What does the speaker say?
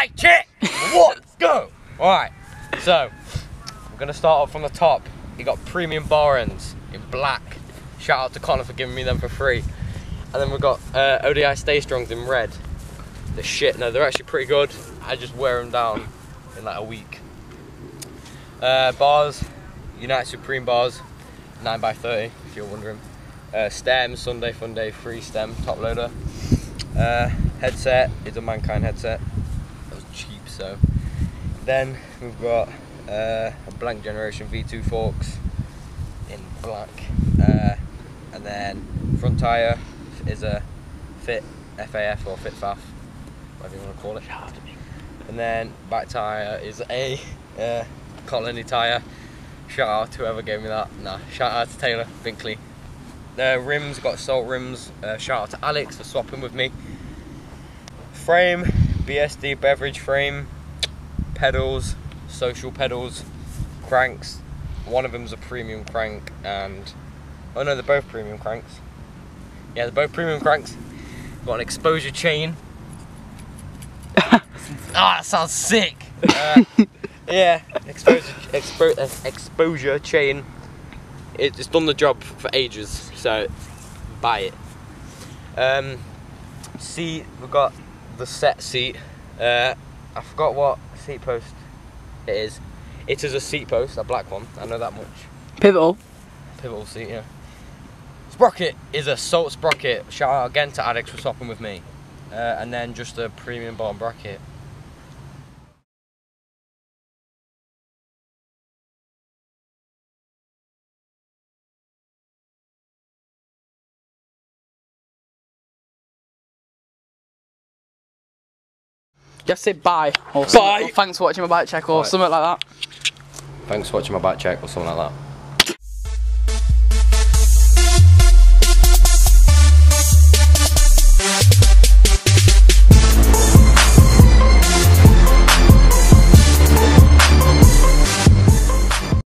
Mic check! Let's go! Alright, so I'm gonna start off from the top. You got premium bar ends in black. Shout out to Connor for giving me them for free. And then we've got ODI Stay Strongs in red. They're shit, no, they're actually pretty good. I just wear them down in like a week. Bars, United Supreme bars, 9x30 if you're wondering. Stems, Sunday Funday, free stem, top loader. Headset is a Mankind headset. That was cheap, so. Then we've got a Blank Generation V2 forks in black. And then front tyre is a Fit FAF or Fit FAF, whatever you want to call it. And then back tyre is a Colony tyre. Shout out to whoever gave me that. Nah, shout out to Taylor Binkley. The rims, got salt rims. Shout out to Alex for swapping with me. Frame, BSD beverage frame. Pedals, social pedals. Cranks. One of them's a premium crank, and oh no, they're both premium cranks. Yeah, they're both premium cranks. Got an exposure chain. That sounds sick. Yeah, exposure chain. It's done the job for ages, so buy it. Seat, we've got the set seat. I forgot what seat post it is. It is a seat post, a black one, I know that much. Pivotal Seat, yeah. Sprocket is a Salt sprocket. Shout out again to Alex for swapping with me. And then just a premium bottom bracket. Just say bye or, bye. Or thanks for watching my bike check or something like that. Thanks for watching my bike check or something like that.